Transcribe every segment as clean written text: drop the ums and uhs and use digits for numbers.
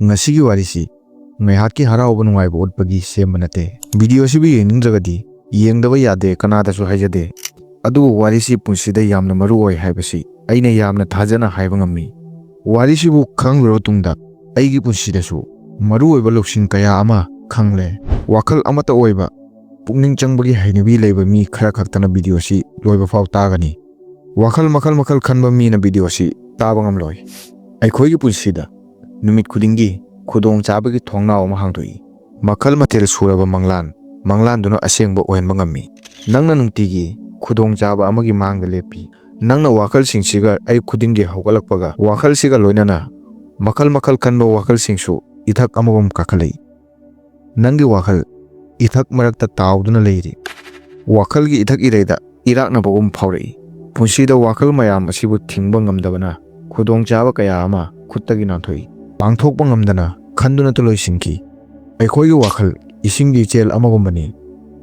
Ngasi warisi ngaihaki harauba nungaiba utpagi semba nate. Video sibi yengningragadi yengdaba yade kanadasu haijade. Adu warisi punsida yamna maru oi haibasi aina yamna thajana haiba ngammi. Warisibu khanglura tungda aigi punsidasu maru oiba loksin kaya ama khangle. Wakal amata oiba pukning changbagi hainabi leiba mi khara khaktana video si loiba faw tagani. Wakal makal khanba mi na video si taba ngamloi. Aikhoigi punsida numit khudingi khudong chabagi thongnao ma hangdoi. Makal matel suraba manglan duna asengba ohenba ngammi. Nangna nungtigi khudong chaba amagi mangda lepi. Nangna wakal singsiga ai khudingi haugalakpaga wakal siga loinana makal khanba wakal singsu ithak amagum kakalai. Nangi wakal ithak marakta tauduna leiri. Wakal gi ithak ireida irakna bagum phaurai. Punsida wakal mayam asibu thingba ngamdabana khudong chaba kaya ama khuttagi nanthoi. Pangthokpa ngamdana khanduna tuloi singki. Aikhoigi wakal isingi chel amagumbani.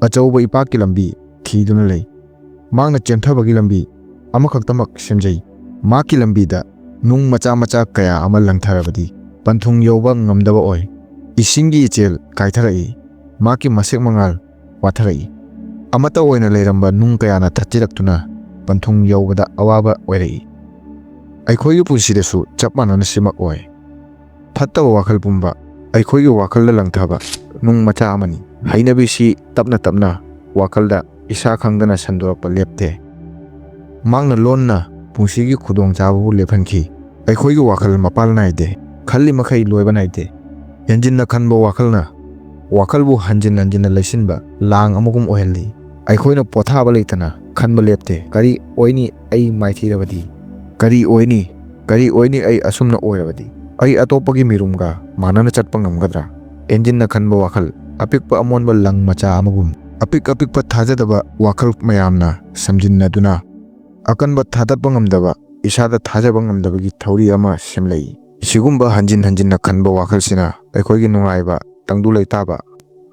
Achauba ipaki lambi thiduna lei. Mangna chemthabagi lambi amakhaktamak semjai. Maki lambida nung macha kaya ama langtharabadi panthung yoba ngamdaba oi. Isingi chel kaitharai. Maki masek mangal watharai. Amata oina leiramba nung kaya na thatchiraktuna panthung yobada awaba oirai. Aikhoigi punsidasu chap manana simak oi. Phattaba wakal pumba aikhoigi wakalda langthaba nung macha amani. Hainabisi tapna wakalda isa khangdana sandorakpa lepte. Mangna lonna punsigi khudong chababu lephanki. Aikhoigi wakal mapal naide khalli makhai loiba naide. Henjin-na khanba wakalbu hanjin-na laisinba lang amagum ohelli. Aikhoina pothaba leitana khanba lepte. Kari oini ai maithirabadi. Kari oini ai asumna oirabadi. Ai atopagi mirumga manana chatpa ngamgadra. Henjin-na khanba wakal apikpa amonba lang macha amagum. Apikpa thajadaba wakal mayamna samjinnaduna akanba thadatpa ngamdaba isada thajaba ngamdabagi thauri ama semlei. Sigumba hanjin-na khanba wakalsina aikhoigi nungaiba tangdu leitaba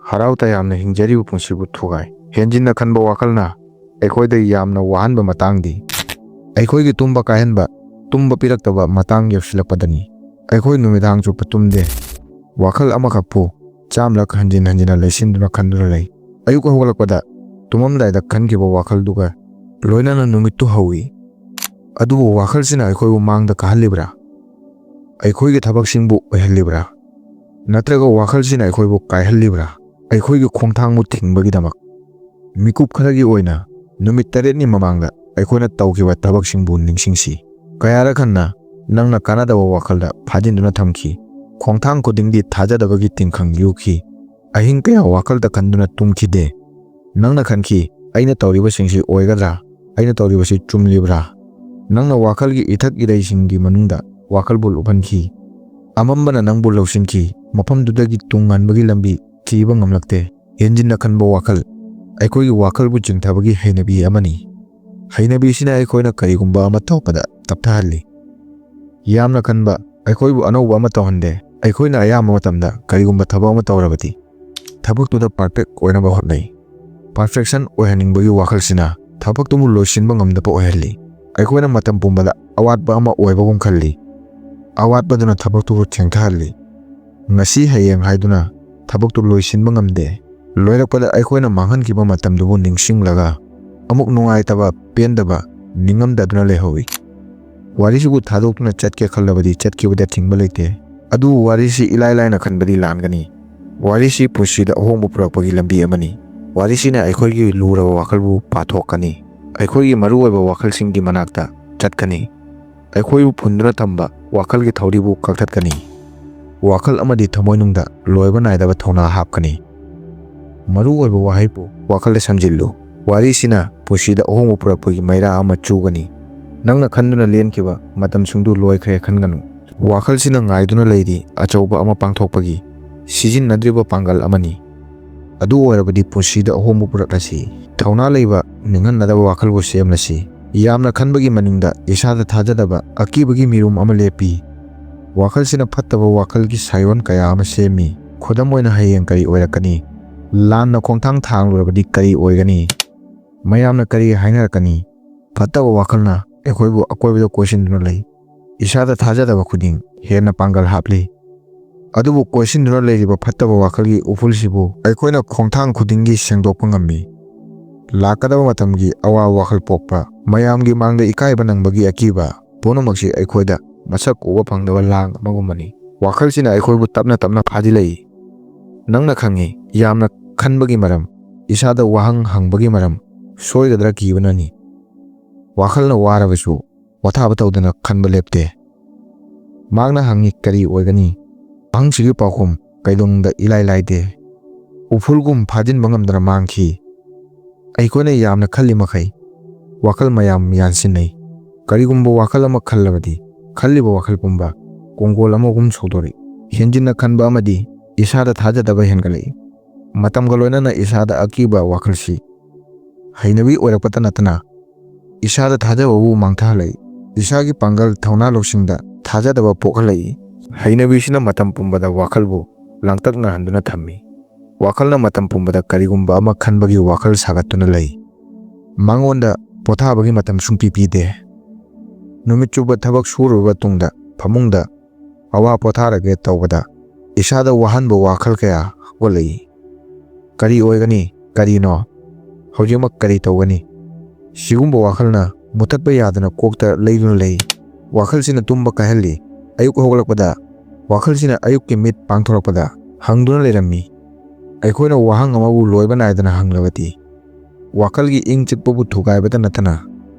harau tayamna hingjaribu punsibu thugai. Henjin-na khanba wakalna aikhoida yamna wahanba matangdi aikhoigi tumba kahenba tumba piraktaba matang yausilakpadani. Aikhoi numidang chupa tumde wakal amakakpu chamlak hanjin-na laisinduna khanduna lei. Ayuka hogalakpada tumamdaida khankiba wakalduga loinana numittu hawi. Adubu wakalsina aikhoibu mangda kahallibra. Aikhoigi thabaksingbu oihallibra. Natraga wakalsina aikhoibu kaihallibra. Aikhoigi khongthangbu thingbagidamak. Mikup kharagi oina numit 8 ni mamangda aikhoina tawkiba thabaksingbu ningsingsi. Kayara khanna nangna kanadaba wakalda phajinduna thamki. Khongthang khudingdi thajadabagi tingkhang yuki. Ahing kaya wakalda khanduna tumkhide. Nangna khanki aina tawriba singsi oigadra aina tawribasi chumlibra. Nangna wakalgi ithak idai singi manungda wakalbul uphanki. Amambana nangbu lausinki mafamdudagi tunganbagi lambi thiba ngamlakte. Henjin-na khanba wakal aikhoigi wakalbu jingthabagi hainabi amani. Hainabi sina aikhoina karigumba ama tawpada tapthahalli. Yamna khanba aikhoibu anauba ama tawhande. Aikhoina ayama matamda karigumba thaba ama tawrabati thabaktuda perfect oinaba hotnai. Perfection oihaningbagi wakalsina thabaktumu loisinba ngamdaba oihalli. Aikhoina matam pumbada awatba ama oibagum khalli. Awatbaduna thabaktubu thengthahalli. Ngasi hayeng haiduna thabaktu loisinba ngamde. Loirakpada aikhoina manghankiba matamdubu ningsinglaga amuk nungaitaba pendaba ningamdaduna lehawi. Warisibu thadokna chatke khallabadi chatkibada thingba leite. Adu warisi ilai-laina khanbadi langani. Warisi punsida ahongbu purakpagi lambi amani. Warisina aikhoigi luraba wakalbu pathokani. Aikhoigi maruoiba wakalsinggi manakta chatkani. Aikhoibu phunduna thamba wakalgi thauribu kakthatkani. Wakal amadi thamoinungda loiba naidaba thona hapkani. Maruoiba wahaibu wakalda samjillu. Warisina punsida ahongbu purakpagi maira ama chugani. Nangna khanduna lenkiba matam sungdu loikhre khanganu. Wakalsina ngaiduna leidi achauba ama pangthokpagi sijinnadriba pangal amani. Adu oirabadi punsida ahongbu puraklasi thauna leiba ninghannadaba wakalbu semlasi. Yamna khanbagi maningda isada thajadaba akibagi mirum ama lepi. Wakalsina phattaba wakalgi saiwan kaya ama semi. Khudam oina hayeng kari oirakani. Lanna khongthang thanglurabadi kari oigani. Mayamna kari hainarakani. Phattaba wakalna aikhoibu akoibada koisinduna lei. Isada thajadaba khuding henna pangal hapli. ꯑꯗꯨꯕꯨ ꯀꯣꯏꯁꯤꯟꯗꯨꯅ ꯂꯩꯔꯤꯕ ꯐꯠꯇꯕ ꯋꯥꯈꯜꯒꯤ ꯎꯐꯨꯜꯁꯤꯕꯨ ꯑꯩꯈꯣꯏꯅ ꯈꯣꯡꯊꯥꯡ ꯈꯨꯗꯤꯡꯒꯤ ꯁꯦꯡꯗꯣꯛꯄ ꯉꯝꯃꯤ꯫ ꯂꯥꯛꯀꯗꯕ ꯃꯇꯝꯒꯤ ꯑꯋꯥꯕ ꯋꯥꯈꯜ ꯄꯣꯛꯄ, ꯃꯌꯥꯝꯒꯤ ꯃꯥꯡꯗ ꯏꯀꯥꯏꯕ ꯅꯪꯕꯒꯤ ꯑꯀꯤꯕ, ꯄꯨꯝꯅꯃꯛꯁꯤ ꯑꯩꯈꯣꯏꯗ ꯃꯁꯛ ꯎꯕ ꯐꯪꯗꯕ ꯂꯥꯡ ꯑꯃꯒꯨꯝꯕꯅꯤ꯫ ꯋꯥꯈꯜꯁꯤꯅ ꯑꯩꯈꯣꯏꯕꯨ ꯇꯞꯅ ꯇꯞꯅ ꯐꯥꯖꯤꯜꯂꯛꯏ꯫ ꯅꯪꯅ ꯈꯪꯉꯤ, ꯌꯥꯝꯅ ꯈꯟꯕꯒꯤ ꯃꯔꯝ, ꯏꯁꯥꯗ ꯋꯥꯍꯪ ꯍꯪꯕꯒꯤ ꯃꯔꯝ, ꯁꯣꯏꯒꯗ꯭ꯔꯥ ꯀꯤꯕꯅꯅꯤ꯫ ꯋꯥꯈꯜꯅ ꯋꯥꯔꯕꯁꯨ ꯄꯣꯊꯥꯕ ꯇꯧꯗꯅ ꯈꯟꯕ ꯂꯦꯞꯇꯦ꯫ ꯃꯍꯥꯛꯅ ꯍꯪꯉꯤ ꯀꯔꯤ ꯑꯣꯏꯒꯅꯤ? ꯋꯥꯍꯪꯁꯤꯒꯤ ꯄꯥꯎꯈꯨꯝ ꯀꯩꯗꯧꯅꯨꯡꯗ ꯏꯂꯥꯏ ꯂꯥꯏꯗꯦ꯫ ꯎꯐꯨꯜꯒꯨꯝ ꯐꯥꯖꯤꯟꯕ ꯉꯝꯗꯅ ꯃꯥꯡꯈꯤ꯫ ꯑꯩꯈꯣꯏꯅ ꯌꯥꯝꯅ ꯈꯜꯂꯤ ꯃꯈꯩ ꯋꯥꯈꯜ ꯃꯌꯥꯝ ꯌꯥꯟꯁꯤꯟꯅꯩ꯫ ꯀꯔꯤꯒꯨꯝꯕ ꯋꯥꯈꯜ ꯑꯃ ꯈꯜꯂꯕꯗꯤ ꯈꯜꯂꯤꯕ ꯋꯥꯈꯜ ꯄꯨꯝꯕ ꯀꯣꯡꯒꯣꯜ ꯑꯃꯒꯨꯝ ꯁꯧꯗꯣꯔꯛꯏ꯫ ꯍꯦꯟꯖꯤꯟꯅ ꯈꯟꯕ ꯑꯃꯗꯤ ꯏꯁꯥꯗ ꯊꯥꯖꯗꯕ ꯍꯦꯟꯒꯠꯂꯛꯏ꯫ ꯃꯇꯝꯒ ꯂꯣꯏꯅꯅ ꯏꯁꯥꯗ ꯑꯀꯤꯕ ꯋꯥꯈꯜꯁꯤ ꯍꯩꯅꯕꯤ ꯑꯣꯏꯔꯛꯄꯇ ꯅꯠꯇꯅ ꯏꯁꯥꯗ ꯊꯥꯖꯕꯕꯨ ꯃꯥꯡꯊꯍꯜꯂꯛꯏ꯫ ꯏꯁꯥꯒꯤ ꯄꯥꯡꯒꯜ ꯊꯧꯅꯥ ꯂꯧꯁꯤꯡꯗ ꯊꯥꯖꯗꯕ ꯄꯣꯛꯍꯜꯂꯛꯏ꯫ ꯍꯩꯅꯕꯤꯁꯤꯅ ꯃꯇꯝ ꯄꯨꯝꯕꯗ ꯋꯥꯈꯜꯕꯨ ꯂꯥꯡꯇꯛꯅꯍꯟꯗꯨꯅ ꯊꯝꯃꯤ꯫ ꯋꯥꯈꯜꯅ ꯃꯇꯝ ꯄꯨꯝꯕꯗ ꯀꯔꯤꯒꯨꯝꯕ ꯑꯃ ꯈꯟꯕꯒꯤ ꯋꯥꯈꯜ ꯁꯥꯒꯠꯇꯨꯅ ꯂꯩ꯫ ꯃꯉꯣꯟꯗ ꯄꯣꯊꯥꯕꯒꯤ ꯃꯇꯝ ꯁꯨꯡꯄꯤ ꯄꯤꯗꯦ꯫ ꯅꯨꯃꯤꯠ ꯆꯨꯞꯄ ꯊꯕꯛ ꯁꯨꯔꯨꯕ ꯇꯨꯡꯗ ꯐꯃꯨꯡꯗ ꯑꯋꯥ ꯄꯣꯊꯥꯔꯒꯦ ꯇꯧꯕꯗ ꯏꯁꯥꯗ ꯋꯥꯍꯟꯕ ꯋꯥꯈꯜ ꯀꯌꯥ ꯍꯧꯒꯠꯂꯛꯏ꯫ ꯀꯔꯤ ꯑꯣꯏꯒꯅꯤ? ꯀꯔꯤꯅꯣ? ꯍꯧꯖꯤꯛꯃꯛ ꯀꯔꯤ ꯇꯧꯒꯅꯤ? ꯁꯤꯒꯨꯝꯕ ꯋꯥꯈꯜꯅ ꯃꯨꯊꯠꯄ ꯌꯥꯗꯅ ꯀꯣꯛꯇ ꯂꯩꯗꯨꯅ ꯂꯩ꯫ ꯋꯥꯈꯜꯁꯤꯅ ꯇꯨꯝꯕ ꯀꯥꯏꯍꯜꯂꯤ꯫ ꯑꯌꯨꯛ ꯍꯧꯒꯠꯂꯛꯄꯗ ꯋꯥꯈꯜꯁꯤꯅ ꯑꯌꯨꯛꯀꯤ ꯃꯤꯠ ꯄꯥꯡꯊꯣꯔꯛꯄꯗ ꯍꯪꯗꯨꯅ ꯂꯩꯔꯝꯃꯤ꯫ ꯑꯩꯈꯣꯏꯅ ꯋꯥꯍꯪ ꯑꯃꯕꯨ ꯂꯣꯏꯕ ꯅꯥꯏꯗꯅ ꯍꯪꯂꯕꯗꯤ ꯋꯥꯈꯜꯒꯤ ꯏꯪ ꯆꯤꯛꯄꯕꯨ ꯊꯨꯒꯥꯏꯕꯇ ꯅꯠꯇꯅ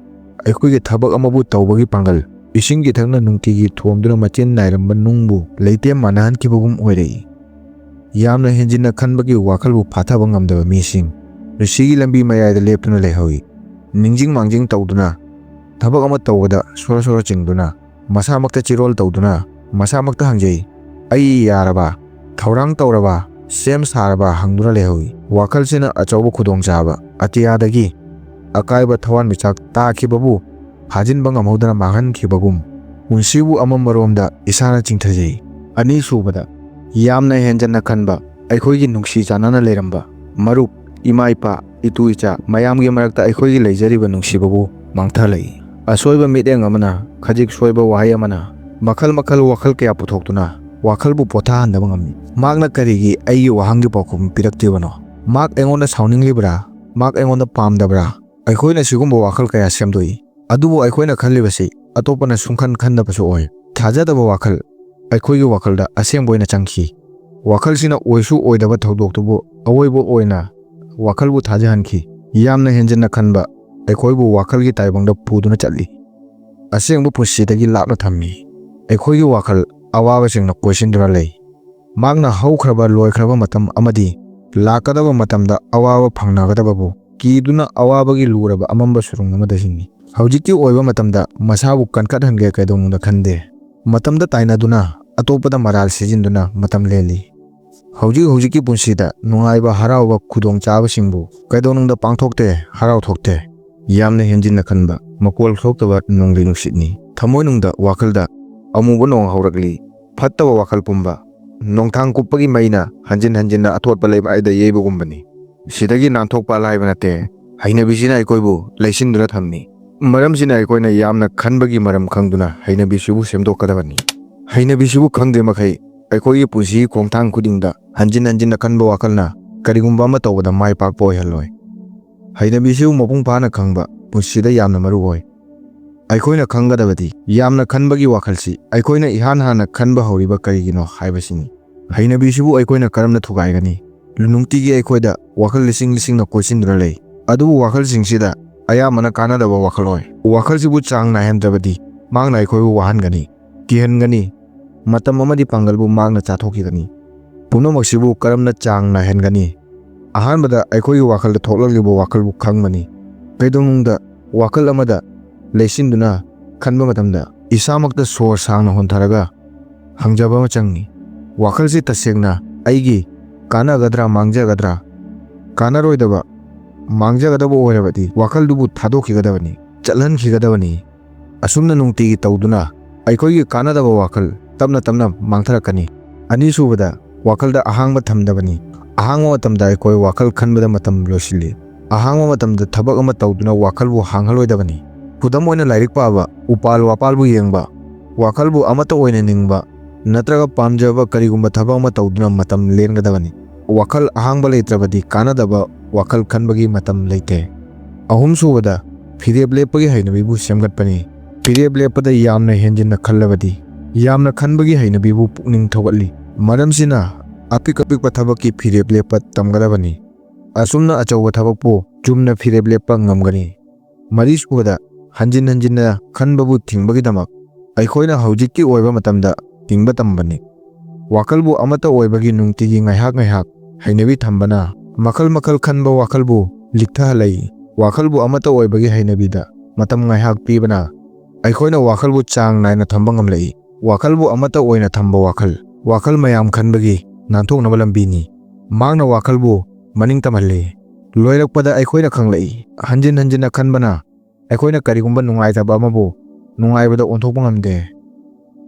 ꯑꯩꯈꯣꯏꯒꯤ ꯊꯕꯛ ꯑꯃꯕꯨ ꯇꯧꯕꯒꯤ ꯄꯥꯡꯒꯜ, ꯏꯁꯤꯡꯒꯤ ꯊꯛꯅ ꯅꯨꯡꯇꯤꯒꯤ ꯊꯣꯝꯗꯨꯅ ꯃꯆꯤꯟ ꯅꯥꯏꯔꯝꯕ ꯅꯨꯡꯕꯨ ꯂꯩꯇꯦꯝ ꯃꯥꯟꯅꯍꯟꯈꯤꯕꯒꯨꯝ ꯑꯣꯏꯔꯛꯏ꯫ ꯌꯥꯝꯅ ꯍꯦꯟꯖꯤꯟꯅ ꯈꯟꯕꯒꯤ ꯋꯥꯈꯜꯕꯨ ꯐꯥꯊꯕ ꯉꯝꯗꯕ ꯃꯤꯁꯤꯡ ꯄꯨꯟꯁꯤꯒꯤ ꯂꯝꯕꯤ ꯃꯌꯥꯏꯗ ꯂꯦꯞꯇꯨꯅ ꯂꯩꯍꯧꯏ꯫ ꯅꯤꯡꯖꯤꯡ ꯃꯥꯡꯖꯤꯡ ꯇꯧꯗꯨꯅ, ꯊꯕꯛ ꯑꯃ ꯇꯧꯕꯗ ꯁꯣꯔ ꯁꯣꯔ ꯆꯤꯡꯗꯨꯅ, ꯃꯁꯥꯃꯛꯇ ꯆꯤꯔꯣꯜ ꯇꯧꯗꯨꯅ ꯃꯁꯥꯃꯛꯇ ꯍꯪꯖꯩ, ꯑꯩ ꯌꯥꯔꯕ? ꯊꯧꯔꯥꯡ ꯇꯧꯔꯕ? ꯁꯦꯝ ꯁꯥꯔꯕ? ꯍꯪꯗꯨꯅ ꯂꯩꯍꯧꯏ꯫ ꯋꯥꯈꯜꯁꯤꯅ ꯑꯆꯧꯕ ꯈꯨꯗꯣꯡꯆꯥꯕ, ꯑꯇꯤꯌꯥꯗꯒꯤ ꯑꯀꯥꯏꯕ ꯊꯋꯥꯟꯃꯤꯆꯥꯛ ꯇꯥꯈꯤꯕꯕꯨ ꯐꯥꯖꯤꯟꯕ ꯉꯝꯍꯧꯗꯅ ꯃꯥꯡꯍꯟꯈꯤꯕꯒꯨꯝ ꯄꯨꯟꯁꯤꯕꯨ ꯑꯃꯝꯕꯔꯣꯝꯗ ꯏꯁꯥꯅ ꯆꯤꯡꯊꯖꯩ꯫ ꯑꯅꯤꯁꯨꯕꯗ, ꯌꯥꯝꯅ ꯍꯦꯟꯖꯟꯅ ꯈꯟꯕ, ꯑꯩꯈꯣꯏꯒꯤ ꯅꯨꯡꯁꯤ ꯆꯥꯟꯅꯅ ꯂꯩꯔꯝꯕ ꯃꯔꯨꯞ, ꯏꯃꯥ ꯏꯄꯥ, ꯏꯇꯨ ꯏꯆꯥ ꯃꯌꯥꯝꯒꯤ ꯃꯔꯛꯇ ꯑꯩꯈꯣꯏꯒꯤ ꯂꯩꯖꯔꯤꯕ ꯅꯨꯡꯁꯤꯕꯕꯨ ꯃꯥꯡꯊꯍꯜꯂꯛꯏ꯫ ꯑꯁꯣꯏꯕ ꯃꯤꯠꯌꯦꯡ ꯑꯃꯅ, ꯈꯖꯤꯛ ꯁꯣꯏꯕ ꯋꯥꯍꯩ ꯑꯃꯅ ꯃꯈꯜ ꯃꯈꯜ ꯋꯥꯈꯜ ꯀꯌꯥ ꯄꯨꯊꯣꯛꯇꯨꯅ ꯋꯥꯈꯜꯕꯨ ꯄꯣꯊꯥꯍꯟꯗꯕ ꯉꯝꯃꯤ꯫ ꯃꯍꯥꯛꯅ ꯀꯔꯤꯒꯤ ꯑꯩꯒꯤ ꯋꯥꯍꯪꯒꯤ ꯄꯥꯎꯈꯨꯝ ꯄꯤꯔꯛꯇ꯭ꯔꯤꯕꯅꯣ? ꯃꯍꯥꯛ ꯑꯩꯉꯣꯟꯗ ꯁꯥꯎꯅꯤꯡꯂꯤꯕ꯭ꯔꯥ? ꯃꯍꯥꯛ ꯑꯩꯉꯣꯟꯗ ꯄꯥꯝꯗꯕ꯭ꯔꯥ? ꯑꯩꯈꯣꯏꯅ ꯁꯤꯒꯨꯝꯕ ꯋꯥꯈꯜ ꯀꯌꯥ ꯁꯦꯝꯗꯣꯛꯏ꯫ ꯑꯗꯨꯕꯨ ꯑꯩꯈꯣꯏꯅ ꯈꯜꯂꯤꯕꯁꯤ ꯑꯇꯣꯞꯄꯅ ꯁꯨꯡꯈꯟ ꯈꯟꯗꯕꯁꯨ ꯑꯣꯏ꯫ ꯊꯥꯖꯗꯕ ꯋꯥꯈꯜ ꯑꯩꯈꯣꯏꯒꯤ ꯋꯥꯈꯜꯗ ꯑꯁꯦꯡꯕ ꯑꯣꯏꯅ ꯆꯪꯈꯤ꯫ ꯋꯥꯈꯜꯁꯤꯅ ꯑꯣꯏꯁꯨ ꯑꯣꯏꯗꯕ ꯊꯧꯗꯣꯛꯇꯨꯕꯨ ꯑꯋꯣꯏꯕ ꯑꯣꯏꯅ ꯋꯥꯈꯜꯕꯨ ꯊꯥꯖꯍꯟꯈꯤ꯫ ꯌꯥꯝꯅ ꯍꯦꯟꯖꯤꯟꯅ ꯈꯟꯕ ꯑꯩꯈꯣꯏꯕꯨ ꯋꯥꯈꯜꯒꯤ ꯇꯥꯏꯕꯪꯗ ꯄꯨꯗꯨꯅ ꯆꯠꯂꯤ, ꯑꯁꯦꯡꯕ ꯄꯨꯟꯁꯤꯗꯒꯤ ꯂꯥꯞꯅ ꯊꯝꯃꯤ꯫ ꯑꯩꯈꯣꯏꯒꯤ ꯋꯥꯈꯜ ꯑꯋꯥꯕꯁꯤꯡꯅ ꯀꯣꯏꯁꯤꯟꯗꯨꯅ ꯂꯩ꯫ ꯃꯍꯥꯛꯅ ꯍꯧꯈ꯭ꯔꯕ ꯂꯣꯏꯈ꯭ꯔꯕ ꯃꯇꯝ ꯑꯃꯗꯤ ꯂꯥꯛꯀꯗꯕ ꯃꯇꯝꯗ ꯑꯋꯥꯕ ꯐꯪꯅꯒꯗꯕꯕꯨ ꯀꯤꯗꯨꯅ ꯑꯋꯥꯕꯒꯤ ꯂꯨꯔꯕ ꯑꯃꯝꯕ ꯁꯨꯔꯨꯡ ꯑꯃꯗ ꯍꯤꯡꯏ꯫ ꯍꯧꯖꯤꯛꯀꯤ ꯑꯣꯏꯕ ꯃꯇꯝꯗ ꯃꯁꯥꯕꯨ ꯀꯟꯈꯠꯍꯟꯒꯦ ꯀꯩꯗꯧꯅꯨꯡꯗ ꯈꯟꯗꯦ꯫ ꯃꯇꯝꯗ ꯇꯥꯏꯅꯗꯨꯅ ꯑꯇꯣꯞꯄꯗ ꯃꯔꯥꯜ ꯁꯤꯖꯤꯟꯗꯨꯅ ꯃꯇꯝ ꯂꯦꯜꯂꯤ꯫ ꯍꯧꯖꯤꯛꯀꯤ ꯄꯨꯟꯁꯤꯗ ꯅꯨꯡꯉꯥꯏꯕ, ꯍꯔꯥꯎꯕ ꯈꯨꯗꯣꯡꯆꯥꯕꯁꯤꯡꯕꯨ ꯀꯩꯗꯧꯅꯨꯡꯗ ꯄꯥꯡꯊꯣꯛꯇꯦ, ꯍꯔꯥꯎꯊꯣꯛꯇꯦ꯫ ꯌꯥꯝꯅ ꯍꯦꯟꯖꯤꯟꯅ ꯈꯟꯕ ꯃꯀꯣꯜ ꯊꯣꯛꯇꯕ ꯅꯣꯡꯂꯩ ꯅꯨꯡꯁꯤꯠꯅꯤ꯫ ꯊꯃꯣꯏꯅꯨꯡꯗ, ꯋꯥꯈꯜꯗ ꯑꯃꯨꯕ ꯅꯣꯡ ꯍꯧꯔꯛꯂꯤ꯫ ꯐꯠꯇꯕ ꯋꯥꯈꯜ ꯄꯨꯝꯕ ꯅꯣꯡꯊꯥꯡ ꯀꯨꯞꯄꯒꯤ ꯃꯩꯅ ꯍꯟꯖꯤꯟ ꯍꯟꯖꯤꯟꯅ ꯑꯊꯣꯠꯄ ꯂꯩꯃꯥꯏꯗ ꯌꯩꯕꯒꯨꯝꯕꯅꯤ꯫ ꯁꯤꯗꯒꯤ ꯅꯥꯟꯊꯣꯛꯄ ꯑꯂꯥꯏꯕ ꯅꯠꯇꯦ꯫ ꯍꯩꯅꯕꯤꯁꯤꯅ ꯑꯩꯈꯣꯏꯕꯨ ꯂꯩꯁꯤꯟꯗꯨꯅ ꯊꯝꯃꯤ꯫ ꯃꯔꯝꯁꯤꯅ ꯑꯩꯈꯣꯏꯅ ꯌꯥꯝꯅ ꯈꯟꯕꯒꯤ ꯃꯔꯝ ꯈꯪꯗꯨꯅ ꯍꯩꯅꯕꯤꯁꯤꯕꯨ ꯁꯦꯝꯗꯣꯛꯀꯗꯕꯅꯤ꯫ ꯍꯩꯅꯕꯤꯁꯤꯕꯨ ꯈꯪꯗ꯭ꯔꯤ ꯃꯈꯩ ꯑꯩꯈꯣꯏꯒꯤ ꯄꯨꯟꯁꯤꯒꯤ ꯈꯣꯡꯊꯥꯡ ꯈꯨꯗꯤꯡꯗ ꯍꯟꯖꯤꯟ ꯍꯟꯖꯤꯟꯅ ꯈꯟꯕ ꯋꯥꯈꯜꯅ ꯀꯔꯤꯒꯨꯝꯕ ꯑꯃ ꯇꯧꯕꯗ ꯃꯥꯏ ꯄꯥꯛꯄ ꯑꯣꯏꯍꯜꯂꯣꯏ꯫ ꯍꯩꯅꯕꯤꯁꯤꯕꯨ ꯃꯄꯨꯡ ꯐꯥꯅ ꯈꯪꯕ ꯄꯨꯟꯁꯤꯗ ꯌꯥꯝꯅ ꯃꯔꯨ ꯑꯣꯏ꯫ ꯑꯩꯈꯣꯏꯅ ꯈꯪꯒꯗꯕꯗꯤ ꯌꯥꯝꯅ ꯈꯟꯕꯒꯤ ꯋꯥꯈꯜꯁꯤ ꯑꯩꯈꯣꯏꯅ ꯏꯍꯥꯟ ꯍꯥꯟꯅ ꯈꯟꯕ ꯍꯧꯔꯤꯕ ꯀꯔꯤꯒꯤꯅꯣ ꯍꯥꯏꯕꯁꯤꯅꯤ꯫ ꯍꯩꯅꯕꯤꯁꯤꯕꯨ ꯑꯩꯈꯣꯏꯅ ꯀꯔꯝꯅ ꯊꯨꯒꯥꯏꯒꯅꯤ? ꯅꯨꯡꯇꯤꯒꯤ ꯑꯩꯈꯣꯏꯗ ꯋꯥꯈꯜ ꯂꯤꯁꯤꯡ ꯂꯤꯁꯤꯡꯅ ꯀꯣꯏꯁꯤꯟꯗꯨꯅ ꯂꯩ꯫ ꯑꯗꯨꯕꯨ ꯋꯥꯈꯜꯁꯤꯡꯁꯤꯗ ꯑꯌꯥꯝꯕꯅ ꯀꯥꯟꯅꯗꯕ ꯋꯥꯈꯜ ꯑꯣꯏ꯫ ꯋꯥꯈꯜꯁꯤꯕꯨ ꯆꯥꯡ ꯅꯥꯏꯍꯟꯗ꯭ꯔꯕꯗꯤ ꯃꯍꯥꯛꯅ ꯑꯩꯈꯣꯏꯕꯨ ꯋꯥꯍꯟꯒꯅꯤ, ꯀꯤꯍꯟꯒꯅꯤ, ꯃꯇꯝ ꯑꯃꯗꯤ ꯄꯥꯡꯒꯜꯕꯨ ꯃꯍꯥꯛꯅ ꯆꯥꯊꯣꯛꯈꯤꯒꯅꯤ꯫ ꯄꯨꯝꯅꯃꯛꯁꯤꯕꯨ ꯀꯔꯝꯅ ꯆꯥꯡ ꯅꯥꯏꯍꯟꯒꯅꯤ? ꯑꯍꯥꯟꯕꯗ ꯑꯩꯈꯣꯏꯒꯤ ꯋꯥꯈꯜꯗ ꯊꯣꯛꯂꯛꯂꯤꯕ ꯋꯥꯈꯜꯕꯨ ꯈꯪꯕꯅꯤ꯫ ꯀꯩꯗꯧꯅꯨꯡꯗ ꯋꯥꯈꯜ ꯑꯃꯗ ꯂꯩꯁꯤꯟꯗꯨꯅ ꯈꯟꯕ ꯃꯇꯝꯗ ꯏꯁꯥꯃꯛꯇ ꯁꯣꯔ ꯁꯥꯡꯅ ꯍꯣꯟꯊꯔꯒ ꯍꯪꯖꯕ ꯑꯃ ꯆꯪꯏ꯫ ꯋꯥꯈꯜꯁꯤ ꯇꯁꯦꯡꯅ ꯑꯩꯒꯤ ꯀꯥꯟꯅꯒꯗ꯭ꯔꯥ, ꯃꯥꯡꯖꯒꯗ꯭ꯔꯥ? ꯀꯥꯟꯅꯔꯣꯏꯗꯕ, ꯃꯥꯡꯖꯒꯗꯕ ꯑꯣꯏꯔꯕꯗꯤ ꯋꯥꯈꯜꯗꯨꯕꯨ ꯊꯥꯗꯣꯛꯈꯤꯒꯗꯕꯅꯤ, ꯆꯠꯍꯟꯈꯤꯒꯗꯕꯅꯤ꯫ ꯑꯁꯨꯝꯅ ꯅꯨꯡꯇꯤꯒꯤ ꯇꯧꯗꯨꯅ ꯑꯩꯈꯣꯏꯒꯤ ꯀꯥꯟꯅꯗꯕ ꯋꯥꯈꯜ ꯇꯞꯅ ꯇꯞꯅ ꯃꯥꯡꯊꯔꯛꯀꯅꯤ꯫ ꯑꯅꯤꯁꯨꯕꯗ, ꯋꯥꯈꯜꯗ ꯑꯍꯥꯡꯕ ꯊꯝꯗꯕꯅꯤ꯫ ꯑꯍꯥꯡꯕ ꯃꯇꯝꯗ ꯑꯩꯈꯣꯏ ꯋꯥꯈꯜ ꯈꯟꯕꯗ ꯃꯇꯝ ꯂꯣꯏꯁꯤꯜꯂꯤ꯫ ꯑꯍꯥꯡꯕ ꯃꯇꯝꯗ ꯊꯕꯛ ꯑꯃ ꯇꯧꯗꯨꯅ ꯋꯥꯈꯜꯕꯨ ꯍꯥꯡꯍꯜꯂꯣꯏꯗꯕꯅꯤ꯫ ꯈꯨꯗꯝ ꯑꯣꯏꯅ ꯂꯥꯏꯔꯤꯛ ꯄꯥꯕ, ꯎꯄꯥꯜ ꯋꯥꯄꯥꯜꯕꯨ ꯌꯦꯡꯕ, ꯋꯥꯈꯜꯕꯨ ꯑꯃꯠꯇ ꯑꯣꯏꯅ ꯅꯤꯡꯕ, नत्रगा पामजबा करिगुंबा थबक अमा तौदुना मतम लेनगदबनी वाखल अहांगबा लेत्रबदी कानादबा वाखल खनबगी मतम लेते अहुम सुबदा फिरेब लेपगी हैनबीबु सेमगतपनी फिरेब लेपदा यामना हेंजिन खल्लबदी यामना खनबगी हैनबीबु पुकनिंग थोगतली मरमसिना अपिक अपिक थबकी फिरेब लेप तमगदबनी असुमना अचौबा थबकपु चुमना फिरेब लेप ngamgani मरी सुबदा हंजिन हंजिन खनबबु थिंगबगीदमक अखोइना हौजिककी ओइबा मतमदा थिंगबा तंबनी वाखलबु अमता ओइबगी नुंगतिगी ngaiha ngaiha हैनबी थंबना मखल मखल खनबा वाखलबु लिखथहलै वाखलबु अमता ओइबगी हैनबीदा मतम ngaiha पीबना अखोइना वाखलबु चांग नाइना थंबा ngamlei वाखलबु अमता ओइना थंबा वाखल मयाम खनबगी नांथोकनबा लंबीनी मांगना वाखलबु मनिंग तमहल्ले लोइरकपदा अखोइना खंगलई हंजिन हंजिन खनबना अखोइना करिगुंबा नुंगाइतबा अमबु नुंगाइबदा ओंथोकपा ngamde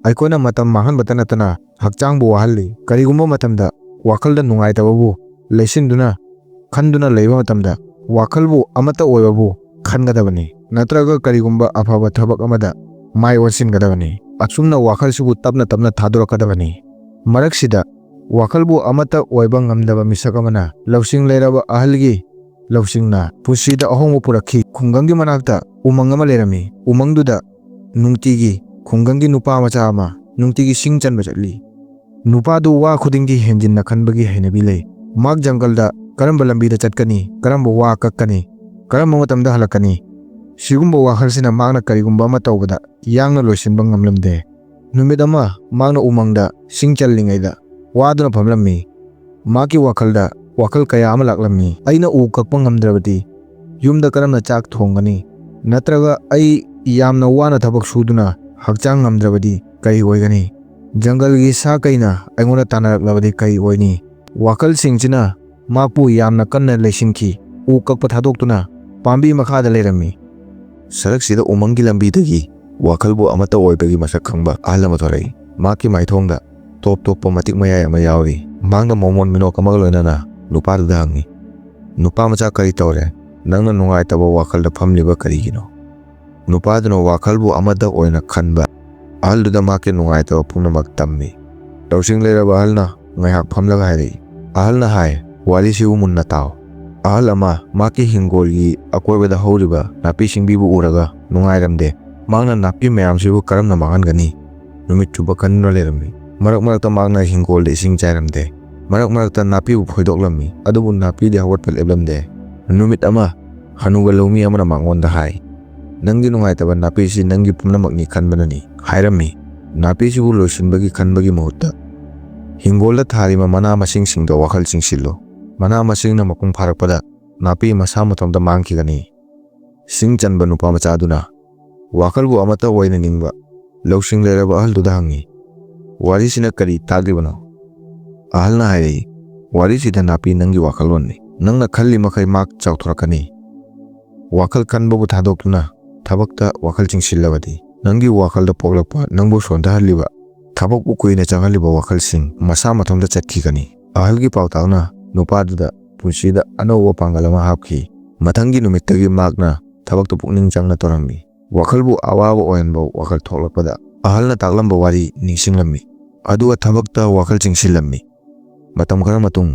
अखोइना मतम मांगनबता नतना हक्चांगबु वाहल्ली करिगुंबा मतमदा वाखलदा नुंगाइतबबु लेसिंदुना खंदुना लेबा मतमदा वाखलबु अमता ओइबबु खनगदबनी नत्रगा करिगुंबा अफबा थबक अमदा माइ वसिनगदबनी असुमना वाखलसिबु तपना तपना थादोरकदबनी मरकसिदा वाखलबु अमता ओइबा ngamdaba मिसक अमना लौसिंग लेरबा अहलगी लौसिंगना पुसीदा अहोंगबु पुरखी खुंगंगी मनाकता उमंग अमा लेरमी उमंगदुदा नुंगतिगी खुंगंगी नुपा मचा अमा नुंगतिगी सिंग चनबा चटली नुपादु वा खुदिंगी हेंजिन खनबगी हैनबी ले माग जंगलदा करंबा लंबीदा चटकनी करंबा वा कक्कनी करंबा मतमदा हलकनी सिगुंबा वाखलसिना मागना करिगुंबा अमा तौबदा यांगना लोइसिनबा ngamlamde नुमिद अमा मागना उमंगदा सिंग चल्लिंगैदा वादुना फमलम्मी माकी वाखलदा वाखल कया अमा लाकलम्मी अइना उ कक्पा ngamद्रबदी युमदा करमना चाक थोंगनी नत्रगा अइ यामना वाना थबक सुदुना हक्चांग ngamद्रबदी कई ओइगनी जंगल की सा कईना अइगोना तानारकलबदी कई ओइनी वाखल सिंगसिना मापु यामना कन्ना लेसिनखी उ कक्पा थादोक्तुना पांबी मखादा लेरम्मी सरकसिदा उमंगी लंबीदगी वाखलबु अमता ओइबगी मसक खंगबा अहल अमा थोरई माकी माइथोंगदा टॉप टॉप मतिक मयाय अमा यावी मांगना मोमोन मिनोक अमगा लोइनाना नुपादुदा हंगी नुपा मचा करी तौरे नंगना नुंगाइतबा वाखलदा फमलिबा करिगिनो नुपादुना वाखलबु अमदा ओइना खनबा अहलदुदा माके नुंगाइतबा पुनमक तम्मी लौसिंग लेरबा अहलना ngaiha famlaga hai ahalna hai warisibu munna taw ahal ama maki hingolgi akoibada horiba napi singbibu uraga nungairamde mangna napi mayamsibu karamna magangani numit chuba kanna lerami marak marakta mangna hingol de sing chairamde marak marakta napi bu phoidoklammi adubu napi de hawat pel eblamde numit ama hanuga lomi amana mangonda hai nangi nungaitaba napi si nangi pumnamakni khanbanani hairami napi sibu loisinbagi khanbagi mahutta Hingol थारीमा मना मसिंग सिंगदो वाखल सिंगसिलो मना मसिंगना मकुंग फारकपदा नापी मसा मतमदा मांगखिगनी सिंग चनबा नुपा मचादुना वाखलबु अमता ओइना निंगबा लौसिंग लेरबा अहलदुदा हंगी वारिसिना करी ताग्रिबनो अहलना हाइरै वारिसिदा नापी नंगी वाखलवन्नी नंगना खल्ली मखै माक चाउथोरकनी वाखल खनबबु थादोक्तुना थबकता वाखल सिंगसिल्लबदी नंगी वाखलदा पोगलकपा नंगबु सोंथहल्लिबा थबक कुइना चंगलिबा वाखलसिंग मसा मथोंदा चटखिगनी अहलगी पाउताउना नुपादुदा पुंसीदा अनौबा पांगलमा हापखि मथंगी नुमित्तगी मागना थबकतो पुकनिंग चंगना तोरम्मी वाखलबु अवाबा ओयनबा वाखल थोलकपदा अहलना तागलंबा वारी निंगसिंगलम्मी अदुगा थबकता वाखल चिंगसिलम्मी मतम खरा मतुंग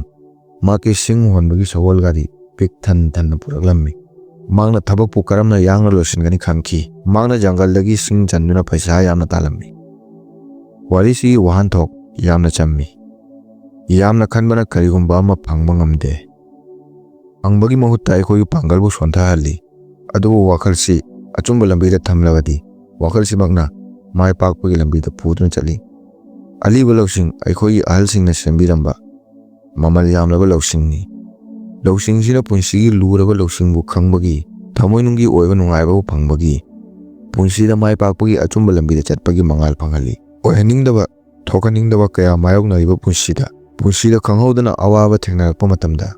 माके सिंग होनबगी सवल गारी पिक थन थन पुरकलम्मी मागना थबकपु करमना यांगना लोसिनगनी खंगखि मागना जंगलदगी सिंग चंदुना पैसा यामना तालम्मी वारिसी वाहनथोक यामना चम्मी यामना खनबना करिगुंबा अमा फंगबा ngamde अंगबगी महुत्ता अखोगी पांगलबु सोंथहल्ली अदुबु वाखलसी अचुंबा लंबीदा थमलबदी वाखलसी मगना माय पाकपगी लंबीदा पुदुना चली अलीबा लौसिंग अखोगी अहलसिंगना सेंबिरंबा ममल यामलबा लौसिंगनी लौसिंगसिना पुंसीगी लूरबा लौसिंगबु खंगबगी थमोइनुंगी ओइबा नुंगाइबा फंगबगी पुंसीदा माय पाकपगी अचुंबा लंबीदा चटपगी मंगाल फंगल्ली ओहनिंगदबा थोकनिंगदबा कया मायोगनारिबा पुंसीदा खंगहौदना अवाबा थेंनारकपा मतमदा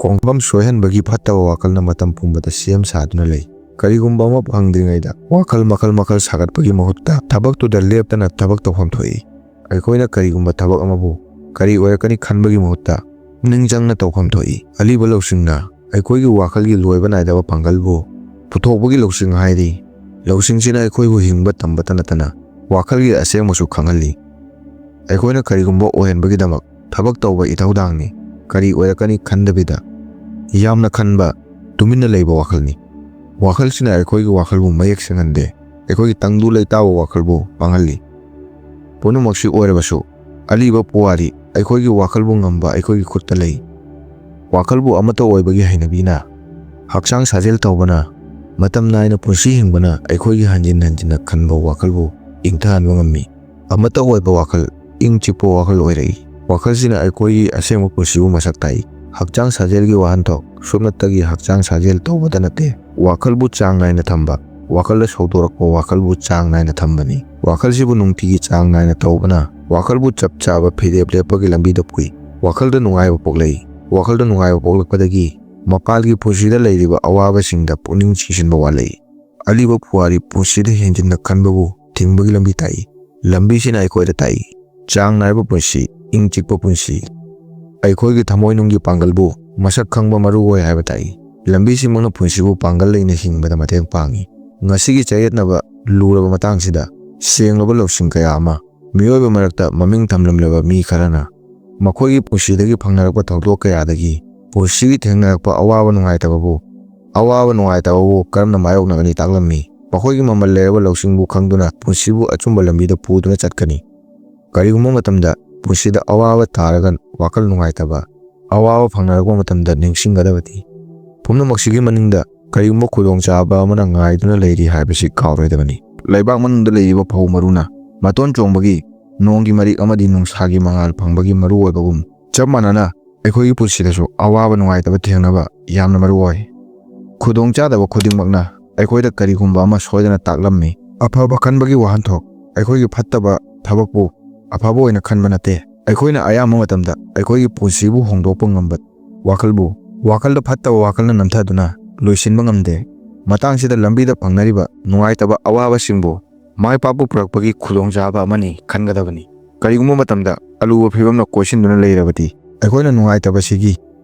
कोंगबम सोयहनबगी फत्तबा वाखलना मतम पुंबदा सेम सादुना लई करिगुंबा अमा फंगद्रिङैदा वाखल मखल मखल सागतपगी महुत्ता थबकतुदा लेपतना थबक तौफम थोई अखोइना करिगुंबा थबक अमाबु करी ओयरकनी खनबगी महुत्ता निंगजंगना तौफम थोई अलीबा लौसिंगना अखोइगी वाखलगी लोयबा नाइदबा पांगलबु पुथोकबगी लौसिंग हाइरि लौसिंगसिना अखोइबु हिंगबा तंबता नतना वाखलगी असेंगमसु खंगल्ली ꯑꯩꯈꯣꯏꯅ ꯀꯔꯤꯒꯨꯝꯕ ꯑꯣꯏꯍꯟꯕꯒꯤꯗꯃꯛ ꯊꯕꯛ ꯇꯧꯕ ꯏꯊꯧꯗꯥꯡꯅꯤ꯫ ꯀꯔꯤ ꯑꯣꯏꯔꯛꯀꯅꯤ ꯈꯟꯗꯕꯤꯗ ꯌꯥꯝꯅ ꯈꯟꯕ, ꯇꯨꯃꯤꯟꯅ ꯂꯩꯕ ꯋꯥꯈꯜꯅꯤ꯫ ꯋꯥꯈꯜꯁꯤꯅ ꯑꯩꯈꯣꯏꯒꯤ ꯋꯥꯈꯜꯕꯨ ꯃꯌꯦꯛ ꯁꯦꯡꯍꯟꯗꯦ, ꯑꯩꯈꯣꯏꯒꯤ ꯇꯪꯗꯨ ꯂꯩꯇꯥꯕ ꯋꯥꯈꯜꯕꯨ ꯄꯥꯡꯍꯜꯂꯤ꯫ ꯄꯨꯝꯅꯃꯛꯁꯤ ꯑꯣꯏꯔꯕꯁꯨ ꯑꯂꯤꯕ ꯄꯨꯋꯥꯔꯤ ꯑꯩꯈꯣꯏꯒꯤ ꯋꯥꯈꯜꯕꯨ ꯉꯝꯕ ꯑꯩꯈꯣꯏꯒꯤ ꯈꯨꯠꯇ ꯂꯩ꯫ ꯋꯥꯈꯜꯕꯨ ꯑꯃꯠꯇ ꯑꯣꯏꯕꯒꯤ ꯍꯩꯅꯕꯤꯅ, ꯍꯛꯆꯥꯡ ꯁꯥꯖꯦꯜ ꯇꯧꯕꯅ, ꯃꯇꯝ ꯅꯥꯏꯅ ꯄꯨꯟꯁꯤ ꯍꯤꯡꯕꯅ ꯑꯩꯈꯣꯏꯒꯤ ꯍꯟꯖꯤꯟ ꯍꯟꯖꯤꯟꯅ ꯈꯟꯕ ꯋꯥꯈꯜꯕꯨ ꯏꯪꯊꯍꯟꯕ ꯉꯝꯃꯤ꯫ ꯑꯃꯠꯇ ꯑꯣꯏꯕ ꯋꯥꯈꯜ, ꯏꯪ ꯆꯤꯛꯄ ꯋꯥꯈꯜ ꯑꯣꯏꯔꯛꯏ꯫ ꯋꯥꯈꯜꯁꯤꯅ ꯑꯩꯈꯣꯏꯒꯤ ꯑꯁꯦꯡꯕ ꯄꯨꯟꯁꯤꯕꯨ ꯃꯁꯛ ꯇꯥꯛꯏ꯫ ꯍꯛꯆꯥꯡ ꯁꯥꯖꯦꯜꯒꯤ ꯋꯥꯍꯟꯊꯣꯛ ꯁꯨꯞꯅꯇꯒꯤ ꯍꯛꯆꯥꯡ ꯁꯥꯖꯦꯜ ꯇꯧꯕꯗ ꯅꯠꯇꯦ, ꯋꯥꯈꯜꯕꯨ ꯆꯥꯡ ꯅꯥꯏꯅ ꯊꯝꯕ, ꯋꯥꯈꯜꯗ ꯁꯧꯗꯣꯔꯛꯄ ꯋꯥꯈꯜꯕꯨ ꯆꯥꯡ ꯅꯥꯏꯅ ꯊꯝꯕꯅꯤ꯫ ꯋꯥꯈꯜꯁꯤꯕꯨ ꯅꯨꯡꯇꯤꯒꯤ ꯆꯥꯡ ꯅꯥꯏꯅ ꯇꯧꯕꯅ ꯋꯥꯈꯜꯕꯨ ꯆꯞ ꯆꯥꯕ ꯐꯤꯔꯦꯞ ꯂꯦꯞꯄꯒꯤ ꯂꯝꯕꯤꯗ ꯄꯨꯏ꯫ ꯋꯥꯈꯜꯗ ꯅꯨꯡꯉꯥꯏꯕ ꯄꯣꯛꯂꯛꯏ꯫ ꯋꯥꯈꯜꯗ ꯅꯨꯡꯉꯥꯏꯕ ꯄꯣꯛꯂꯛꯄꯗꯒꯤ ꯃꯄꯥꯟꯒꯤ ꯄꯨꯟꯁꯤꯗ ꯂꯩꯔꯤꯕ ꯑꯋꯥꯕꯁꯤꯡꯗ ꯄꯨꯛꯅꯤꯡ ꯆꯤꯡꯁꯤꯟꯕ ꯋꯥꯠꯂꯛꯏ꯫ ꯑꯂꯤꯕ ꯄꯨꯋꯥꯔꯤ ꯄꯨꯟꯁꯤꯗ ꯍꯦꯟꯖꯤꯟꯅ ꯈꯟꯕꯕꯨ ꯊꯤꯡꯕꯒꯤ ꯂꯝꯕꯤ ꯇꯥꯛꯏ꯫ ꯂꯝꯕꯤꯁꯤꯅ ꯑꯩꯈꯣꯏꯗ ꯇꯥꯛꯏ ꯆꯥꯡ ꯅꯥꯏꯕ ꯄꯨꯟꯁꯤ, ꯏꯪ ꯆꯤꯛꯄ ꯄꯨꯟꯁꯤ, ꯑꯩꯈꯣꯏꯒꯤ ꯊꯃꯣꯏꯅꯨꯡꯒꯤ ꯄꯥꯡꯒꯜꯕꯨ ꯃꯁꯛ ꯈꯪꯕ ꯃꯔꯨꯑꯣꯏ ꯍꯥꯏꯕ ꯇꯥꯛꯏ꯫ ꯂꯝꯕꯤꯁꯤꯃꯛꯅ ꯄꯨꯟꯁꯤꯕꯨ ꯄꯥꯡꯒꯜ ꯂꯩꯅ ꯍꯤꯡꯕꯗ ꯃꯇꯦꯡ ꯄꯥꯡꯏ꯫ ꯉꯁꯤꯒꯤ ꯆꯌꯦꯠꯅꯕ ꯂꯨꯔꯕ ꯃꯇꯥꯡꯁꯤꯗ ꯁꯦꯡꯂꯕ ꯂꯧꯁꯤꯡ ꯀꯌꯥ ꯑꯃ ꯃꯤꯑꯣꯏꯕ ꯃꯔꯛꯇ ꯃꯃꯤꯡ ꯊꯝꯂꯝꯂꯕ ꯃꯤ ꯈꯔꯅ ꯃꯈꯣꯏꯒꯤ ꯄꯨꯟꯁꯤꯗꯒꯤ ꯐꯪꯅꯔꯛꯄ ꯊꯧꯗꯣꯛ ꯀꯌꯥꯗꯒꯤ ꯄꯨꯟꯁꯤꯒꯤ ꯊꯦꯡꯅꯔꯛꯄ ꯑꯋꯥꯕ ꯅꯨꯡꯉꯥꯏꯇꯕꯕꯨ ꯀꯔꯝꯅ ꯃꯥꯌꯣꯛꯅꯒꯅꯤ ꯇꯥꯛꯂꯝꯃꯤ꯫ ꯃꯈꯣꯏꯒꯤ ꯃꯃꯜ ꯂꯩꯔꯕ ꯂꯧꯁꯤꯡꯕꯨ ꯈꯪꯗꯨꯅ ꯄꯨꯟꯁꯤꯕꯨ ꯑꯆꯨꯝꯕ ꯂꯝꯕꯤꯗ ꯄꯨꯗꯨꯅ ꯆꯠꯀꯅꯤ꯫ ꯀꯔꯤꯒꯨꯝꯕ ꯃꯇꯝꯗ ꯄꯨꯟꯁꯤꯗ ꯑꯋꯥꯕ ꯇꯥꯔꯒ ꯋꯥꯈꯜ ꯅꯨꯡꯉꯥꯏꯇꯕ, ꯑꯋꯥꯕ ꯐꯪꯅꯔꯛꯄ ꯃꯇꯝꯗ ꯅꯤꯡꯁꯤꯡꯒꯗꯕꯗꯤ ꯄꯨꯝꯅꯃꯛꯁꯤꯒꯤ ꯃꯅꯤꯡꯗ ꯀꯔꯤꯒꯨꯝꯕ ꯈꯨꯗꯣꯡꯆꯥꯕ ꯑꯃꯅ ꯉꯥꯏꯗꯨꯅ ꯂꯩꯔꯤ ꯍꯥꯏꯕꯁꯤ ꯀꯥꯎꯔꯣꯏꯗꯕꯅꯤ꯫ ꯂꯩꯕꯥꯛ ꯃꯅꯨꯡꯗ ꯂꯩꯔꯤꯕ ꯐꯧ ꯃꯔꯨꯅ ꯃꯇꯣꯟ ꯆꯣꯡꯕꯒꯤ, ꯅꯣꯡꯒꯤ ꯃꯔꯤꯛ ꯑꯃꯗꯤ ꯅꯨꯡꯁꯥꯒꯤ ꯃꯉꯥꯜ ꯐꯪꯕꯒꯤ ꯃꯔꯨꯑꯣꯏꯕꯒꯨꯝ ꯆꯞ ꯃꯥꯟꯅꯅ ꯑꯩꯈꯣꯏꯒꯤ ꯄꯨꯟꯁꯤꯗꯁꯨ ꯑꯋꯥꯕ ꯅꯨꯡꯉꯥꯏꯇꯕ ꯊꯦꯡꯅꯕ ꯌꯥꯝꯅ ꯃꯔꯨꯑꯣꯏ꯫ ꯈꯨꯗꯣꯡꯆꯥꯗꯕ ꯈꯨꯗꯤꯡꯃꯛꯅ ꯑꯩꯈꯣꯏꯗ ꯀꯔꯤꯒꯨꯝꯕ ꯑꯃ ꯁꯣꯏꯗꯅ ꯇꯥꯛꯂꯝꯃꯤ꯫ ꯑꯐꯕ ꯈꯟꯕꯒꯤ ꯋꯥꯍꯟꯊꯣꯛ ꯑꯩꯈꯣꯏꯒꯤ ꯐꯠꯇꯕ ꯊꯕꯛꯄꯨ ꯑꯐꯕ ꯑꯣꯏꯅ ꯈꯟꯕ ꯅꯠꯇꯦ, ꯑꯩꯈꯣꯏꯅ ꯑꯌꯥꯝꯕ ꯃꯇꯝꯗ ꯑꯩꯈꯣꯏꯒꯤ ꯄꯨꯟꯁꯤꯕꯨ ꯍꯣꯡꯗꯣꯛꯄ ꯉꯝꯕ ꯋꯥꯈꯜꯗ ꯐꯠꯇꯕ ꯋꯥꯈꯜꯅ ꯅꯝꯊꯗꯨꯅ ꯂꯣꯏꯁꯤꯟꯕ ꯉꯝꯗꯦ꯫ ꯃꯇꯥꯡꯁꯤꯗ ꯂꯝꯕꯤꯗ ꯐꯪꯅꯔꯤꯕ ꯅꯨꯡꯉꯥꯏꯇꯕ ꯑꯋꯥꯕꯁꯤꯡꯕꯨ ꯃꯥꯏ ꯄꯥꯛꯄ ꯄꯨꯔꯛꯄꯒꯤ ꯈꯨꯗꯣꯡꯆꯥꯕ ꯑꯃꯅꯤ ꯈꯟꯒꯗꯕꯅꯤ꯫ ꯀꯔꯤꯒꯨꯝꯕ ꯃꯇꯝꯗ ꯑꯂꯨꯕ ꯐꯤꯚꯝꯅ ꯀꯣꯏꯁꯤꯟꯗꯨꯅ ꯂꯩꯔꯕꯗꯤ ꯑꯩꯈꯣꯏꯅ ꯅꯨꯡꯉꯥꯏꯇꯕꯁꯤꯒꯤ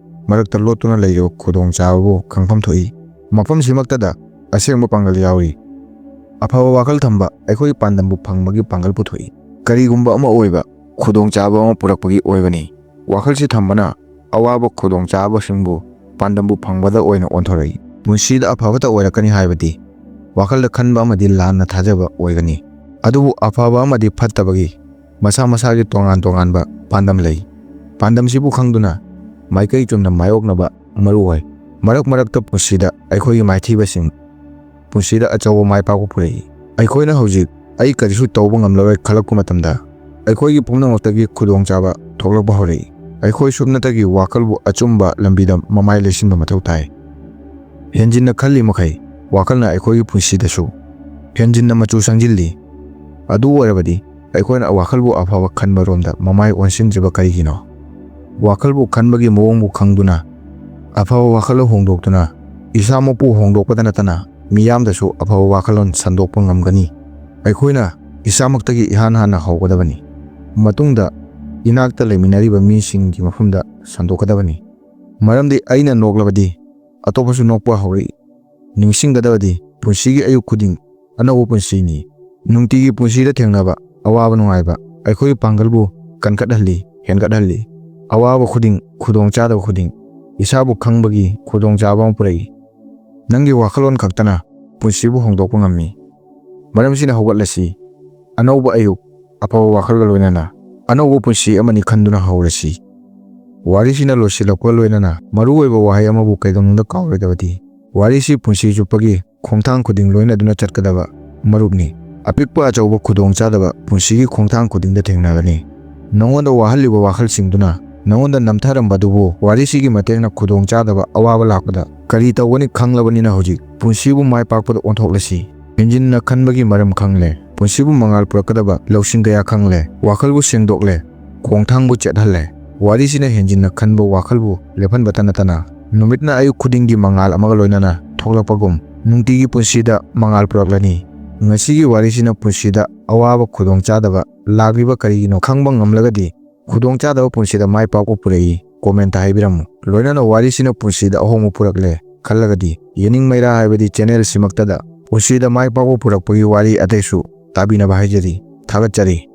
ꯃꯔꯛꯇ ꯂꯣꯠꯇꯨꯅ ꯂꯩꯔꯤꯕ ꯈꯨꯗꯣꯡꯆꯥꯕꯕꯨ ꯈꯪꯐꯝ ꯊꯣꯛꯏ꯫ ꯃꯐꯝꯁꯤꯃꯛꯇꯗ ꯑꯁꯦꯡꯕ ꯄꯥꯡꯒꯜ ꯌꯥꯎꯔꯤ꯫ ꯑꯐꯕ ꯋꯥꯈꯜ ꯊꯝꯕ ꯑꯩꯈꯣꯏꯒꯤ ꯄꯥꯟꯗꯝꯕꯨ ꯐꯪꯕꯒꯤ ꯄꯥꯡꯒꯜ ꯄꯨꯊꯣꯛꯏ꯫ ꯀꯔꯤꯒꯨꯝꯕ ꯑꯃ ꯑꯣꯏꯕ ꯈꯨꯗꯣꯡꯆꯥꯕ ꯑꯃ ꯄꯨꯔꯛꯄꯒꯤ ꯑꯣꯏꯕꯅꯤ꯫ ꯋꯥꯈꯜꯁꯤ ꯊꯝꯕꯅ ꯑꯋꯥꯕ ꯈꯨꯗꯣꯡꯆꯥꯕꯁꯤꯡꯕꯨ ꯄꯥꯟꯗꯝꯕꯨ ꯐꯪꯕꯗ ꯑꯣꯏꯅ ꯑꯣꯟꯊꯣꯔꯛꯏ꯫ ꯄꯨꯟꯁꯤꯗ ꯑꯐꯕꯇ ꯑꯣꯏꯔꯛꯀꯅꯤ ꯍꯥꯏꯕꯗꯤ ꯋꯥꯈꯜꯗ ꯈꯟꯕ ꯑꯃꯗꯤ ꯂꯥꯟꯅ ꯊꯥꯖꯕ ꯑꯣꯏꯒꯅꯤ꯫ ꯑꯗꯨꯕꯨ ꯑꯐꯕ ꯑꯃꯗꯤ ꯐꯠꯇꯕꯒꯤ ꯃꯁꯥ ꯃꯁꯥꯒꯤ ꯇꯣꯉꯥꯟ ꯇꯣꯉꯥꯟꯕ ꯄꯥꯟꯗꯝ ꯂꯩ꯫ ꯄꯥꯟꯗꯝꯁꯤꯕꯨ ꯈꯪꯗꯨꯅ ꯃꯥꯏꯀꯩ ꯆꯨꯝꯅ ꯃꯥꯌꯣꯛꯅꯕ ꯃꯔꯨꯑꯣꯏ꯫ ꯃꯔꯛ ꯃꯔꯛꯇ ꯄꯨꯟꯁꯤꯗ ꯑꯩꯈꯣꯏꯒꯤ ꯃꯥꯏꯊꯤꯕꯁꯤꯡ ꯄꯨꯟꯁꯤꯗ ꯑꯆꯧꯕ ꯃꯥꯏꯄꯥꯛꯄ ꯄꯨꯔꯛꯏ꯫ ꯑꯩꯈꯣꯏꯅ ꯍꯧꯖꯤꯛ ꯑꯩ ꯀꯔꯤꯁꯨ ꯇꯧꯕ ꯉꯝꯂꯔꯣꯏ ꯈꯜꯂꯛꯄ ꯃꯇꯝꯗ ꯑꯩꯈꯣꯏꯒꯤ ꯄꯨꯝꯅꯃꯛꯇꯒꯤ ꯈꯨꯗꯣꯡꯆꯥꯕ ꯊꯣꯛꯂꯛꯄ ꯍꯧꯔꯛꯏ꯫ ꯑꯩꯈꯣই ꯁꯨꯞꯅꯇꯒꯤ ꯋꯥꯈꯜꯕꯨ ꯑꯆꯨꯝꯕ ꯂꯝꯕꯤꯗ ꯃꯃꯥꯏ ꯂꯩꯁꯤꯟꯕ ꯃꯊꯧ ꯇꯥꯏ꯫ ꯍꯦꯟꯖꯤꯟꯅ ꯈꯜꯂꯤ ꯃꯈꯩ ꯋꯥꯈꯜꯅ ꯑꯩꯈꯣꯏꯒꯤ ꯄꯨꯟꯁꯤꯗꯁꯨ ꯍꯦꯟꯖꯤꯟꯅ ꯃꯆꯨ ꯁꯪꯖꯤꯜꯂꯤ꯫ ꯑꯗꯨ ꯑꯣꯏꯔꯕꯗꯤ ꯑꯩꯈꯣꯏꯅ ꯋꯥꯈꯜꯕꯨ ꯑꯐꯕ ꯈꯟꯕꯔꯣꯝꯗ ꯃꯃꯥꯏ ꯑꯣꯟꯁꯤꯟꯗ꯭ꯔꯤꯕ ꯀꯔꯤꯒꯤꯅꯣ? ꯋꯥꯈꯜꯕꯨ ꯈꯟꯕꯒꯤ ꯃꯑꯣꯡꯕꯨ ꯈꯪꯗꯨꯅ ꯑꯐꯕ ꯋꯥꯈꯜꯂꯣꯟ ꯍꯣꯡꯗꯣꯛꯇꯨꯅ ꯏꯁꯥꯃꯛꯄꯨ ꯍꯣꯡꯗꯣꯛꯄꯗ ꯅꯠꯇꯅ ꯃꯤꯌꯥꯝꯗꯁꯨ ꯑꯐꯕ ꯋꯥꯈꯜꯂꯣꯟ ꯁꯟꯗꯣꯛꯄ ꯉꯝꯒꯅꯤ꯫ ꯑꯩꯈꯣꯏꯅ ꯏꯁꯥꯃꯛꯇꯒꯤ ꯏꯍꯥꯟ ꯍꯥꯟꯅ ꯍꯧꯒꯗꯕꯅꯤ, ꯃꯇꯨꯡꯗ ꯏꯅꯥꯛꯇ ꯂꯩꯃꯤꯟꯅꯔꯤꯕ ꯃꯤꯁꯤꯡꯒꯤ ꯃꯐꯝꯗ ꯁꯟꯗꯣꯛꯀꯗꯕꯅꯤ꯫ ꯃꯔꯝꯗꯤ ꯑꯩꯅ ꯅꯣꯛꯂꯕꯗꯤ ꯑꯇꯣꯞꯄꯁꯨ ꯅꯣꯛꯄ ꯍꯧꯔꯛꯏ꯫ ꯅꯤꯡꯁꯤꯡꯒꯗꯕꯗꯤ ꯄꯨꯟꯁꯤꯒꯤ ꯑꯌꯨꯛ ꯈꯨꯗꯤꯡ ꯑꯅꯧꯕ ꯄꯨꯟꯁꯤꯅꯤ꯫ ꯅꯨꯡꯇꯤꯒꯤ ꯄꯨꯟꯁꯤꯗ ꯊꯦꯡꯅꯕ ꯑꯋꯥꯕ ꯅꯨꯡꯉꯥꯏꯕ ꯑꯩꯈꯣꯏꯒꯤ ꯄꯥꯡꯒꯜꯕꯨ ꯀꯟꯈꯠꯍꯜꯂꯤ, ꯍꯦꯟꯒꯠꯍꯜꯂꯤ꯫ ꯑꯋꯥꯕ ꯈꯨꯗꯤꯡ, ꯈꯨꯗꯣꯡꯆꯥꯗꯕ ꯈꯨꯗꯤꯡ ꯏꯁꯥꯕꯨ ꯈꯪꯕꯒꯤ ꯈꯨꯗꯣꯡꯆꯥꯕ ꯑꯃ ꯄꯨꯔꯛꯏ꯫ ꯅꯪꯒꯤ ꯋꯥꯈꯜꯂꯣꯟ ꯈꯛꯇꯅ ꯄꯨꯟꯁꯤꯕꯨ ꯍꯣꯡꯗꯣꯛꯄ ꯉꯝꯃꯤ꯫ ꯃꯔꯝꯁꯤꯅ ꯍꯧꯒꯠꯂꯁꯤ, ꯑꯅꯧꯕ ꯑꯌꯨꯛ, ꯑꯐꯕ ꯋꯥꯈꯜꯒ ꯂꯣꯏꯅꯅ ꯑꯅꯧꯕ ꯄꯨꯟꯁꯤ ꯑꯃꯅꯤ ꯈꯟꯗꯨꯅ ꯍꯧꯔꯁꯤ꯫ ꯋꯥꯔꯤꯁꯤꯅ ꯂꯣꯏꯁꯤꯜꯂꯛꯄꯒ ꯂꯣꯏꯅꯅ ꯃꯔꯨꯑꯣꯏꯕ ꯋꯥꯍꯩ ꯑꯃꯕꯨ ꯀꯩꯗꯧꯅꯨꯡꯗ ꯀꯥꯎꯔꯣꯏꯗꯕꯗꯤ ꯋꯥꯔꯤꯁꯤ ꯄꯨꯟꯁꯤ ꯆꯨꯞꯄꯒꯤ ꯈꯣꯡꯊꯥꯡ ꯈꯨꯗꯤꯡ ꯂꯣꯏꯅꯗꯨꯅ ꯆꯠꯀꯗꯕ ꯃꯔꯨꯞꯅꯤ꯫ ꯑꯄꯤꯛꯄ ꯑꯆꯧꯕ ꯈꯨꯗꯣꯡꯆꯥꯗꯕ ꯄꯨꯟꯁꯤꯒꯤ ꯈꯣꯡꯊꯥꯡ ꯈꯨꯗꯤꯡꯗ ꯊꯦꯡꯅꯒꯅꯤ꯫ ꯅꯉꯣꯟꯗ ꯋꯥꯍꯜꯂꯤꯕ ꯋꯥꯈꯜꯁꯤꯡꯗꯨꯅ ꯅꯉꯣꯟꯗ ꯅꯝꯊꯔꯝꯕꯗꯨꯕꯨ ꯋꯥꯔꯤꯁꯤꯒꯤ ꯃꯇꯦꯡꯅ ꯈꯨꯗꯣꯡꯆꯥꯗꯕ ꯑꯋꯥꯕ ꯂꯥꯛꯄꯗ ꯀꯔꯤ ꯇꯧꯒꯅꯤ ꯈꯪꯂꯕꯅꯤꯅ ꯍꯧꯖꯤꯛ ꯄꯨꯟꯁꯤꯕꯨ ꯃꯥꯏ ꯄꯥꯛꯄꯗ ꯑꯣꯟꯊꯣꯛꯂꯁꯤ꯫ ꯍꯦꯟꯖꯤꯟꯅ ꯈꯟꯕꯒꯤ ꯃꯔꯝ ꯈꯪꯂꯦ, ꯄꯨꯟꯁꯤꯕꯨ ꯃꯉꯥꯜ ꯄꯨꯔꯛꯀꯗꯕ ꯂꯧꯁꯤꯡ ꯀꯌꯥ ꯈꯪꯂꯦ, ꯋꯥꯈꯜꯕꯨ ꯁꯦꯡꯗꯣꯛꯂꯦ, ꯈꯣꯡꯊꯥꯡꯕꯨ ꯆꯦꯠꯍꯜꯂꯦ꯫ ꯋꯥꯔꯤꯁꯤꯅ ꯍꯦꯟꯖꯤꯟꯅ ꯈꯟꯕ ꯋꯥꯈꯜꯕꯨ ꯂꯦꯞꯍꯟꯕꯇ ꯅꯠꯇꯅ ꯅꯨꯃꯤꯠꯅ ꯑꯌꯨꯛ ꯈꯨꯗꯤꯡꯒꯤ ꯃꯉꯥꯜ ꯑꯃꯒ ꯂꯣꯏꯅꯅ ꯊꯣꯛꯂꯛꯄꯒꯨꯝ ꯅꯨꯡꯇꯤꯒꯤ ꯄꯨꯟꯁꯤꯗ ꯃꯉꯥꯜ ꯄꯨꯔꯛꯂꯅꯤ꯫ ꯉꯁꯤꯒꯤ ꯋꯥꯔꯤꯁꯤꯅ ꯄꯨꯟꯁꯤꯗ ꯑꯋꯥꯕ ꯈꯨꯗꯣꯡꯆꯥꯗꯕ ꯂꯥꯛꯂꯤꯕ ꯀꯔꯤꯒꯤꯅꯣ ꯈꯪꯕ ꯉꯝꯂꯒꯗꯤ ꯈꯨꯗꯣꯡꯆꯥꯗꯕ ꯄꯨꯟꯁꯤꯗ ꯃꯥꯏ ꯄꯥꯛꯄ ꯄꯨꯔꯛꯏ ꯀꯣꯃꯦꯟꯇ ꯍꯥꯏꯕꯤꯔꯝꯃꯨ꯫ ꯂꯣꯏꯅꯅ ꯋꯥꯔꯤꯁꯤꯅ ꯄꯨꯟꯁꯤꯗ ꯑꯍꯣꯡꯕ ꯄꯨꯔꯛꯂꯦ ꯈꯜꯂꯒꯗꯤ ꯌꯦꯅꯤꯡ-ꯃꯩꯔꯥ ꯍꯥꯏꯕꯗꯤ ꯆꯦꯅꯦꯜꯁꯤꯃꯛꯇꯗ ꯄꯨꯟꯁꯤꯗ ꯃꯥꯏ ꯄꯥꯛꯄ ꯄꯨꯔꯛꯄꯒꯤ ꯋꯥꯔꯤ ꯑꯇꯩꯁꯨ ꯇꯥꯕꯤꯅꯕ ꯍꯥꯏꯖꯔꯤ꯫ ꯊꯥꯒꯠꯆꯔꯤ꯫